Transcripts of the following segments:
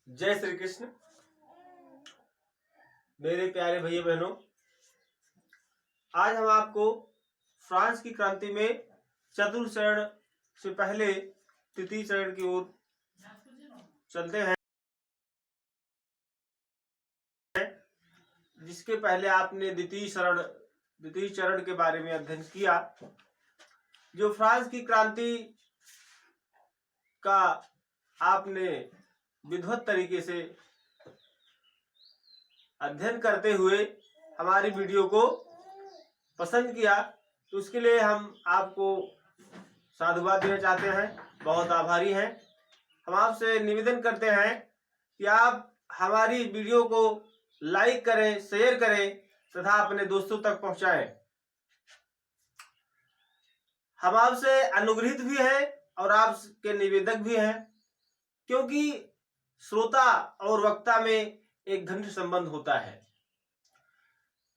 जय श्री कृष्ण। मेरे प्यारे भैया बहनों, आज हम आपको फ्रांस की क्रांति में चतुर्थ चरण से पहले तृतीय चरण की ओर चलते हैं, जिसके पहले आपने द्वितीय चरण के बारे में अध्ययन किया। जो फ्रांस की क्रांति का आपने विधिवत तरीके से अध्ययन करते हुए हमारी वीडियो को पसंद किया, तो उसके लिए हम आपको साधुवाद देना चाहते हैं, बहुत आभारी हैं। हम आपसे निवेदन करते हैं कि आप हमारी वीडियो को लाइक करें, शेयर करें तथा अपने दोस्तों तक पहुंचाएं। हम आपसे अनुग्रहित भी हैं और आपके निवेदक भी हैं, क्योंकि श्रोता और वक्ता में एक घनिष्ठ संबंध होता है।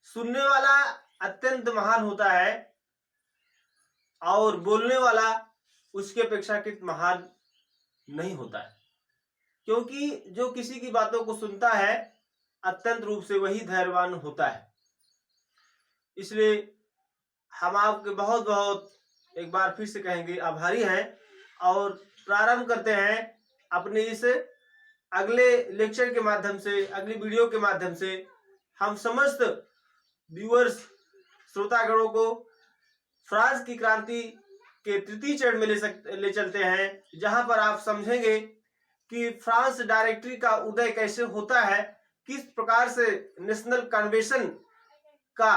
सुनने वाला अत्यंत महान होता है और बोलने वाला उसके अपेक्षाकृत महान नहीं होता है, क्योंकि जो किसी की बातों को सुनता है अत्यंत रूप से वही धैर्यवान होता है। इसलिए हम आपके बहुत बहुत एक बार फिर से कहेंगे आभारी हैं और प्रारंभ करते हैं अपने इस अगले लेक्चर के माध्यम से, अगली वीडियो के माध्यम से हम समस्त व्यूअर्स श्रोतागणों को फ्रांस की क्रांति के तृतीय चरण में ले चलते हैं, जहां पर आप समझेंगे कि फ्रांस डायरेक्टरी का उदय कैसे होता है, किस प्रकार से नेशनल कन्वेंशन का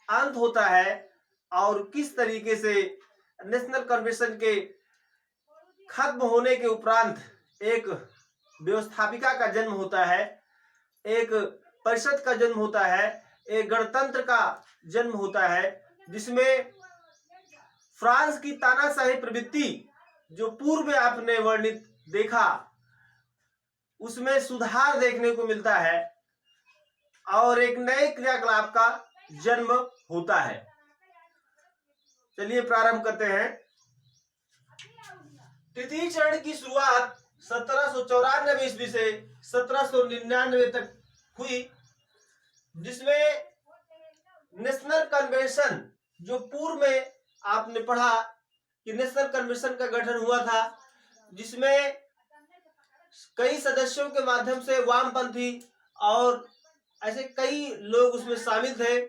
अंत होता है और किस तरीके से नेशनल कन्वेंशन के खत्म होने के उपरांत एक व्यवस्थापिका का जन्म होता है, एक परिषद का जन्म होता है, एक गणतंत्र का जन्म होता है, जिसमें फ्रांस की तानाशाही प्रवृत्ति जो पूर्व में आपने वर्णित देखा उसमें सुधार देखने को मिलता है और एक नए क्रियाकलाप का जन्म होता है। चलिए प्रारंभ करते हैं। तृतीय चरण की शुरुआत 1794 ईस्वी से 1799 तक हुई, जिसमें नेशनल कन्वेंशन जो पूर्व में आपने पढ़ा कि नेशनल कन्वेंशन का गठन हुआ था, जिसमें कई सदस्यों के माध्यम से वामपंथी और ऐसे कई लोग उसमें शामिल थे।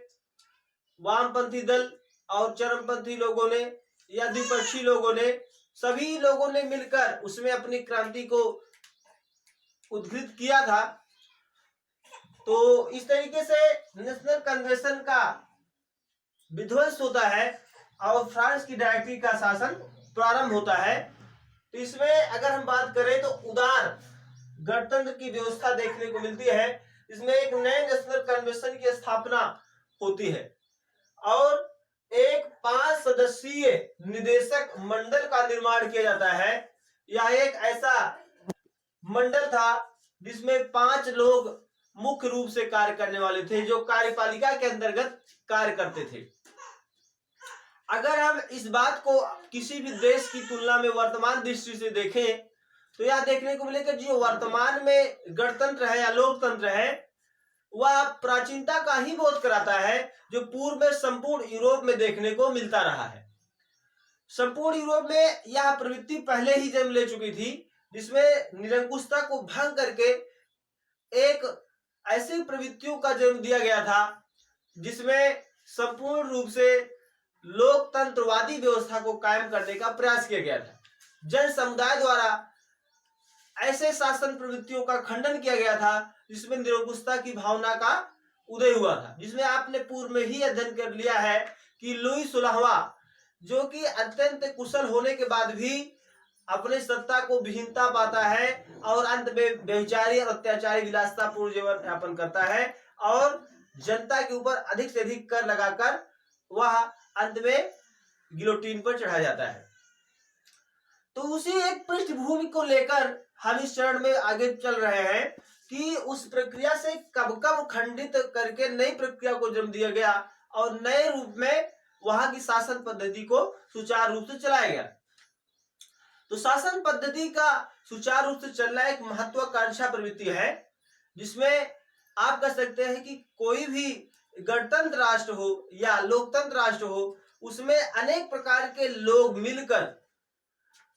वामपंथी दल और चरमपंथी लोगों ने या द्विपक्षीय लोगों ने, सभी लोगों ने मिलकर उसमें अपनी क्रांति को उद्घृत किया था। तो इस तरीके से नेशनल कन्वेंशन का विध्वंस होता है और फ्रांस की डायरेक्टरी का शासन प्रारंभ होता है। तो इसमें अगर हम बात करें तो उदार गणतंत्र की व्यवस्था देखने को मिलती है, इसमें एक नए नेशनल कन्वेंशन की स्थापना होती है और एक 5 सदस्यीय निदेशक मंडल का निर्माण किया जाता है। यह एक ऐसा मंडल था जिसमें 5 लोग मुख्य रूप से कार्य करने वाले थे, जो कार्यपालिका के अंतर्गत कार्य करते थे। अगर हम इस बात को किसी भी देश की तुलना में वर्तमान दृष्टि से देखें तो यह देखने को मिलेगा जो वर्तमान में गणतंत्र है या लोकतंत्र है वह प्राचीनता का ही बोध कराता है, जो पूर्व में संपूर्ण यूरोप में देखने को मिलता रहा है। संपूर्ण यूरोप में यह प्रवृत्ति पहले ही जन्म ले चुकी थी, जिसमें निरंकुशता को भंग करके एक ऐसी प्रवृत्तियों का जन्म दिया गया था जिसमें संपूर्ण रूप से लोकतंत्रवादी व्यवस्था को कायम करने का प्रयास किया गया था। जन समुदाय द्वारा ऐसे शासन प्रवृत्तियों का खंडन किया गया था जिसमें निरंकुशता की भावना का उदय हुआ था, जिसमें आपने पूर्व में ही अध्ययन कर लिया है कि लुई 16वां, जो कि अत्यंत कुशल होने के बाद भी अपने सत्ता को विहीनता पाता है और अंत में व्यभिचारी और अत्याचारी विलासितापूर्ण जीवन यापन करता है और जनता के ऊपर अधिक से अधिक कर लगाकर वह अंत में गिलोटीन पर चढ़ा जाता है। तो उसी एक पृष्ठभूमि को लेकर हम इस चरण में आगे चल रहे हैं कि उस प्रक्रिया से कब कब खंडित करके नई प्रक्रिया को जन्म दिया गया और नए रूप में वहां की शासन पद्धति को सुचारू रूप से चलाया गया। तो शासन पद्धति का सुचारू रूप से चलना एक महत्वाकांक्षा प्रवृत्ति है, जिसमें आप कह सकते हैं कि कोई भी गणतंत्र राष्ट्र हो या लोकतंत्र राष्ट्र हो, उसमें अनेक प्रकार के लोग मिलकर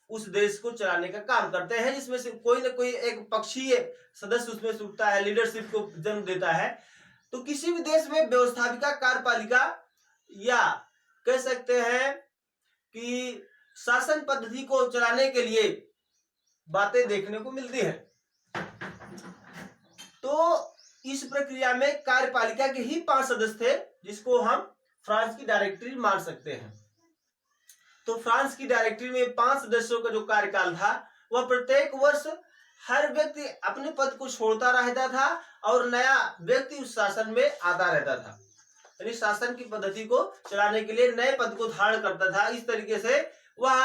उस देश को चलाने का काम करते हैं, जिसमें से कोई ना कोई एक पक्षीय सदस्य उसमें से उठता है, लीडरशिप को जन्म देता है। तो किसी भी देश में व्यवस्थापिका, कार्यपालिका या कह सकते हैं कि शासन पद्धति को चलाने के लिए बातें देखने को मिलती है। तो इस प्रक्रिया में कार्यपालिका के ही 5 सदस्य थे, जिसको हम फ्रांस की डायरेक्टरी मान सकते हैं। तो फ्रांस की डायरेक्टरी में 5 सदस्यों का जो कार्यकाल था, वह प्रत्येक वर्ष हर व्यक्ति अपने पद को छोड़ता रहता था और नया व्यक्ति उस शासन में आता रहता था। यानी शासन की पद्धति को चलाने के लिए नए पद को धारण करता था। इस तरीके से वह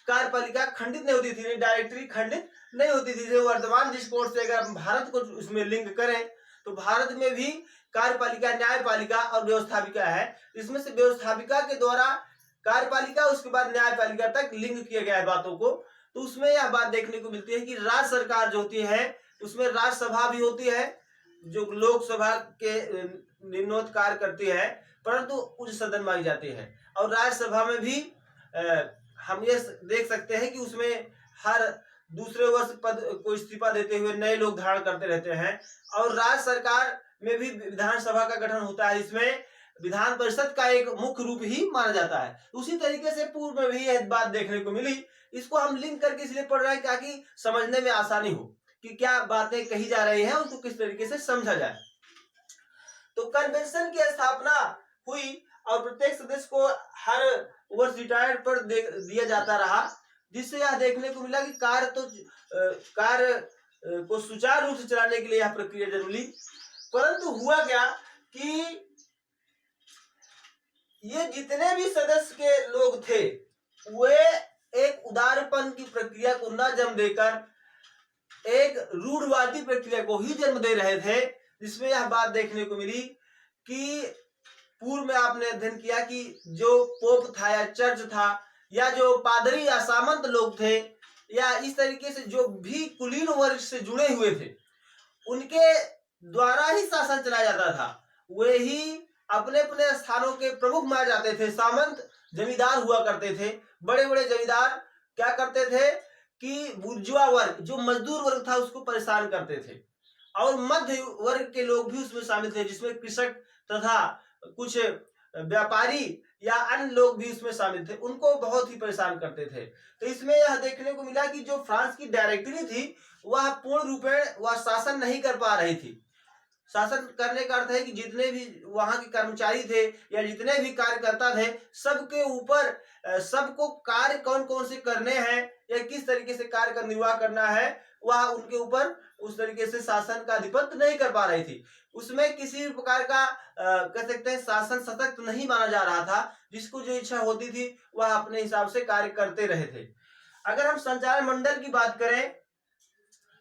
कार्यपालिका खंडित नहीं होती थी, डायरेक्टरी खंडित नहीं होती थी। वर्तमान दृष्टिकोण से अगर हम भारत को उसमें लिंक करें तो भारत में भी कार्यपालिका, न्यायपालिका और व्यवस्थापिका है। इसमें से व्यवस्थापिका के द्वारा कार्यपालिका, उसके बाद न्यायपालिका तक लिंक किया गया है बातों को। तो उसमें यह बात देखने को मिलती है कि राज्य सरकार जो होती है उसमें राज्यसभा भी होती है, जो लोकसभा के निम्नोक्त कार्य करती है, परंतु उच्च सदन मानी जाती है। और राज्यसभा में भी हम ये देख सकते हैं कि उसमें हर दूसरे वर्ष पद को इस्तीफा देते हुए नए लोग धारण करते रहते हैं। और राज्य सरकार में भी विधानसभा का गठन होता है, इसमें विधान परिषद का एक मुख्य रूप ही माना जाता है। उसी तरीके से पूर्व में भी यह बात देखने को मिली। इसको हम लिंक करके इसलिए पढ़ रहे हैं ताकि समझने में आसानी हो कि क्या बातें कही जा रही हैं, उनको किस तरीके से समझा जाए। तो कन्वेंशन की स्थापना हुई और प्रत्येक सदस्य को हर वर्ष रिटायर्ड पर दिया जाता रहा, जिससे यह देखने को मिला कि कार्य को सुचारू रूप से चलाने के लिए यह प्रक्रिया जरूरी। परंतु हुआ क्या कि ये जितने भी सदस्य के लोग थे, वे एक उदारपन की प्रक्रिया को न जन्म देकर एक रूढ़वादी प्रक्रिया को ही जन्म दे रहे थे, जिसमें यह बात देखने को मिली कि पूर्व में आपने अध्ययन किया कि जो पोप था या चर्च था या जो पादरी या सामंत लोग थे या इस तरीके से जो भी कुलीन वर्ग से जुड़े हुए थे, उनके द्वारा ही शासन चलाया जाता था। वे ही अपने अपने स्थानों के प्रमुख माने जाते थे। सामंत जमींदार हुआ करते थे। बड़े बड़े जमींदार क्या करते थे कि बुर्जुआ वर्ग, जो मजदूर वर्ग था, उसको परेशान करते थे। और मध्य वर्ग के लोग भी उसमें शामिल थे, जिसमें कृषक तथा कुछ व्यापारी या अन्य लोग भी उसमें शामिल थे, उनको बहुत ही परेशान करते थे। तो इसमें यह देखने को मिला कि जो फ्रांस की डायरेक्टरी थी, वह पूर्ण रूपेण वह शासन नहीं कर पा रही थी। शासन करने का अर्थ है कि जितने भी वहां के कर्मचारी थे या जितने भी कार्यकर्ता थे, सबके ऊपर सबको कार्य कौन कौन से करने हैं या किस तरीके से कार्य का निर्वाह करना है, वह उनके ऊपर उस तरीके से शासन का अधिपत्य नहीं कर पा रही थी। उसमें किसी भी प्रकार का कह सकते हैं शासन सशक्त नहीं माना जा रहा था। जिसको जो इच्छा होती थी वह अपने हिसाब से कार्य करते रहे थे। अगर हम संचालन मंडल की बात करें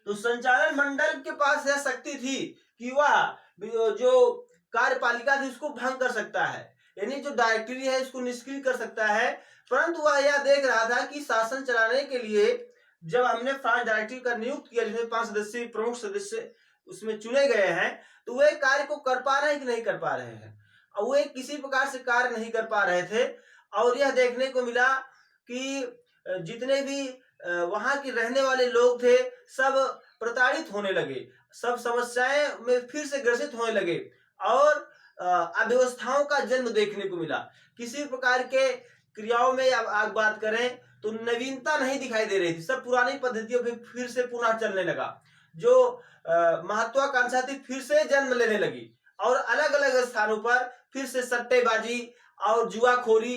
तो संचालन मंडल के पास यह शक्ति थी कि वह जो कार्यपालिका थी उसको भंग कर सकता है, यानी जो डायरेक्टरी है इसको निष्क्रिय कर सकता है। परंतु वह यह देख रहा था कि शासन चलाने के लिए जब हमने फ्रांस डायरेक्टरी का नियुक्त किया, जिसमें 5 सदस्य प्रमुख सदस्य उसमें चुने गए हैं, तो वे कार्य को कर पा रहे हैं कि नहीं कर पा रहे हैं। और वे किसी प्रकार से कार्य नहीं कर पा रहे थे। और यह देखने को मिला कि जितने भी वहां के रहने वाले लोग थे, सब प्रताड़ित होने लगे, सब समस्याएं में फिर से ग्रसित होने लगे और अव्यवस्थाओं का जन्म देखने को मिला। किसी प्रकार के क्रियाओं में अब बात करें तो नवीनता नहीं दिखाई दे रही थी। सब पुरानी पद्धतियों पे फिर से पुनः चलने लगा। जो महत्वाकांक्षा थी फिर से जन्म लेने लगी और अलग अलग स्थानों पर फिर से सट्टेबाजी और जुआखोरी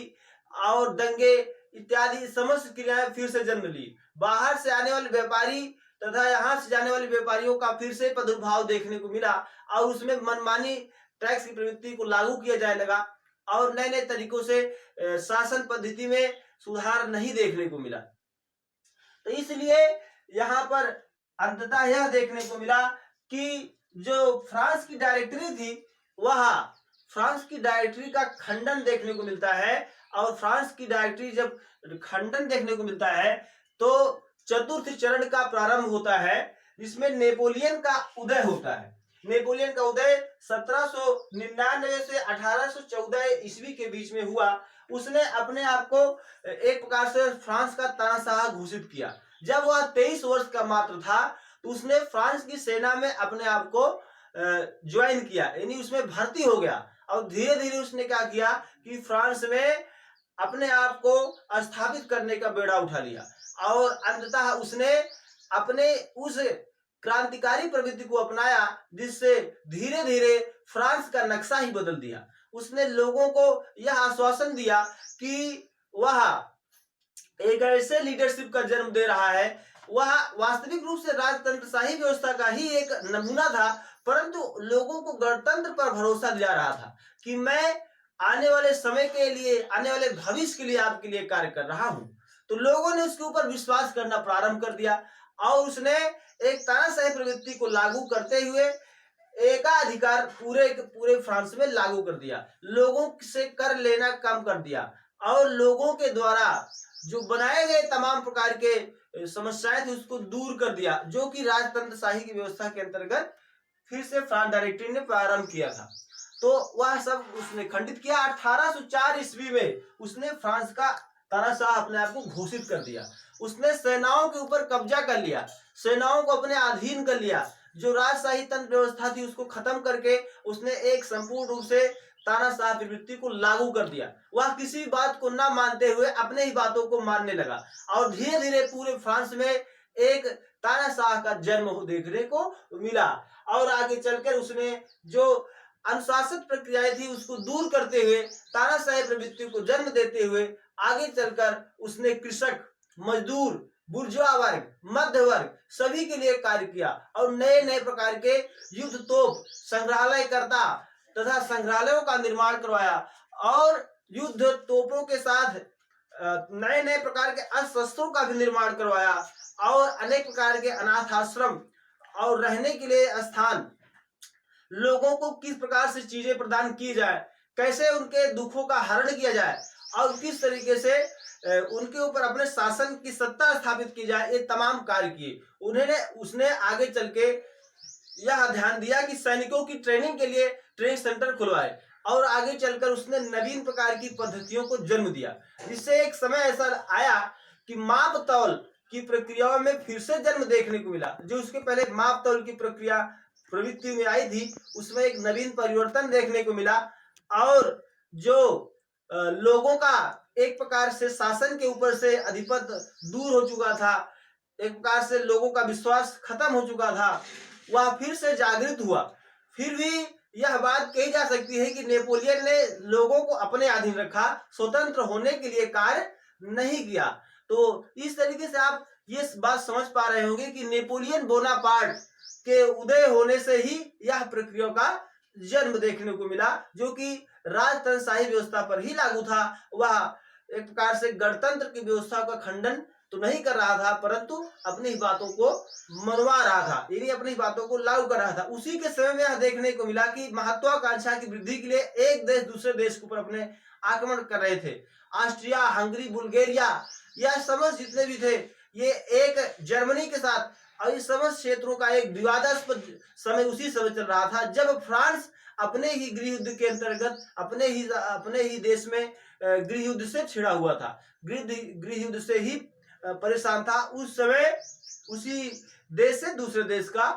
और दंगे इत्यादि समस्त क्रियाएं फिर से जन्म ली। बाहर से आने वाले व्यापारी तथा यहाँ से जाने वाले व्यापारियों का फिर से प्रादुर्भाव देखने को मिला और उसमें मनमानी टैक्स की प्रवृत्ति को लागू किया जाने लगा और नए नए तरीकों से शासन पद्धति में सुधार नहीं देखने को मिला। तो इसलिए यहाँ पर अंततः यह देखने को मिला कि जो फ्रांस की डायरेक्टरी थी, वह फ्रांस की डायरेक्टरी का खंडन देखने को मिलता है। और फ्रांस की डायरेक्टरी जब खंडन देखने को मिलता है तो चतुर्थ चरण का प्रारंभ होता है, जिसमें नेपोलियन का उदय होता है। नेपोलियन का उदय 1799 से 1814 ईस्वी के बीच में हुआ। उसने अपने आप को एक प्रकार से फ्रांस का तानाशाह घोषित किया। जब वह 23 वर्ष का मात्र था तो उसने फ्रांस की सेना में अपने आप को ज्वाइन किया, यानी उसमें भर्ती हो गया। और धीरे धीरे उसने क्या किया कि फ्रांस में अपने आप को स्थापित करने का बेड़ा उठा लिया और अंततः उसने अपने उस क्रांतिकारी प्रवृत्ति को अपनाया, जिससे धीरे धीरे फ्रांस का नक्शा ही बदल दिया। उसने लोगों को यह आश्वासन दिया कि वह एक ऐसे लीडरशिप का जन्म दे रहा है, वह वास्तविक रूप से राजतंत्रशाही व्यवस्था का ही एक नमूना था, परंतु लोगों को गणतंत्र पर भरोसा दिला रहा था कि मैं आने वाले समय के लिए, आने वाले भविष्य के लिए आपके लिए कार्य कर रहा हूं। तो लोगों ने उसके ऊपर विश्वास करना प्रारंभ कर दिया और उसने एक तानाशाही प्रवृत्ति को लागू करते हुए एकाधिकार पूरे फ्रांस में लागू कर दिया। लोगों से कर लेना कम कर दिया और लोगों के द्वारा जो बनाए गए तमाम प्रकार के समस्याएं थी उसको दूर कर दिया, जो कि राजतंत्रशाही की व्यवस्था के अंतर्गत फिर से फ्रांस डायरेक्टरी ने प्रारंभ किया था। तो वह सब उसने खंडित किया। 1804 ईस्वी में उसने फ्रांस का तानाशाह अपने आप को घोषित कर दिया। उसने सेनाओं के ऊपर कब्जा कर लिया, सेनाओं को अपने अधीन कर लिया। जो राजशाही तंत्र व्यवस्था थी उसको खत्म करके उसने एक संपूर्ण रूप से तानाशाह प्रवृत्ति को लागू कर दिया। वह किसी बात को न मानते हुए अपने ही बातों को मानने लगा और धीरे धीरे पूरे फ्रांस में एक तानाशाह का जन्म देखने को मिला। और आगे चलकर उसने जो अनुशासित प्रक्रियाएं थी उसको दूर करते हुए तानाशाही प्रवृत्ति को जन्म देते हुए आगे चलकर उसने कृषक, मजदूर, बुर्जुआ वर्ग, मध्य वर्ग सभी के लिए कार्य किया और नए नए प्रकार के युद्ध तोप, संग्रहालयकर्ता तथा संग्रहालयों का निर्माण करवाया और युद्ध तोपों के साथ नए नए प्रकार के अस्त्र शस्त्रों का भी निर्माण करवाया और अनेक प्रकार के अनाथ आश्रम और रहने के लिए स्थान, लोगों को किस प्रकार से चीजें प्रदान की जाए, कैसे उनके दुखों का हरण किया जाए और किस तरीके से उनके ऊपर अपने शासन की सत्ता स्थापित की जाए, ये तमाम कार्य किए। उसने आगे चल के यह ध्यान दिया कि सैनिकों की ट्रेनिंग के लिए ट्रेनिंग सेंटर खुलवाए और आगे चलकर उसने नवीन प्रकार की पद्धतियों को जन्म दिया, जिससे एक समय ऐसा आया कि माप तौल की प्रक्रियाओं में फिर से जन्म देखने को मिला। जो उसके पहले माप तौल की प्रक्रिया प्रवृत्ति में आई थी उसमें एक नवीन परिवर्तन देखने को मिला और जो लोगों का एक प्रकार से शासन के ऊपर से अधिपत्य दूर हो चुका था, एक प्रकार से लोगों का विश्वास खत्म हो चुका था, वह फिर से जागृत हुआ। फिर भी यह बात कही जा सकती है कि नेपोलियन ने लोगों को अपने अधीन रखा, स्वतंत्र होने के लिए कार्य नहीं किया। तो इस तरीके से आप ये बात समझ पा रहे होंगे कि नेपोलियन बोनापार्ट के उदय होने से ही यह प्रक्रिया का जन्म देखने को मिला, जो कि राजतंत्रशाही व्यवस्था पर ही लागू था। वह एक प्रकार से गणतंत्र की व्यवस्था का खंडन तो नहीं कर रहा था, परंतु अपनी बातों को मनवा रहा था, यानी अपनी बातों को लागू कर रहा था। उसी के समय में यह देखने को मिला कि महत्वाकांक्षा की वृद्धि के लिए एक देश दूसरे देश के ऊपर अपने आक्रमण कर रहे थे। ऑस्ट्रिया, हंगरी, बुल्गारिया, यह समस्त जितने भी थे ये एक जर्मनी के साथ, और इस समस्त क्षेत्रों का एक विवादास्पद समय उसी समय चल रहा था जब फ्रांस अपने ही गृह युद्ध के अंतर्गत अपने ही देश में गृह युद्ध से छिड़ा हुआ था, गृह युद्ध से ही परेशान था। उस समय उसी देश से दूसरे देश का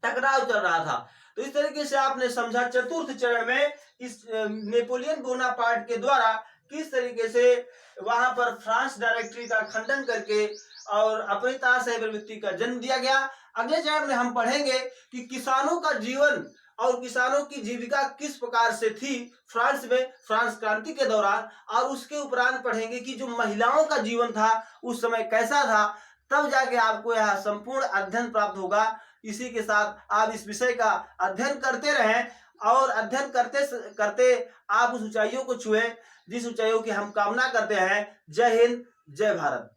टकराव चल रहा था। तो इस तरीके से आपने समझा चतुर्थ चरण में इस नेपोलियन बोनापार्ट के द्वारा किस तरीके से वहां पर फ्रांस डायरेक्टरी का खंडन करके और अपनी तानाशाही प्रवृत्ति का जन्म दिया गया। अगले चरण में हम पढ़ेंगे कि किसानों का जीवन और किसानों की जीविका किस प्रकार से थी फ्रांस में फ्रांस क्रांति के दौरान, और उसके उपरांत पढ़ेंगे कि जो महिलाओं का जीवन था उस समय कैसा था। तब जाके आपको यह संपूर्ण अध्ययन प्राप्त होगा। इसी के साथ आप इस विषय का अध्ययन करते रहें और अध्ययन करते करते आप उस ऊंचाइयों को छुएं जिस ऊंचाइयों की हम कामना करते हैं। जय हिंद, जय भारत।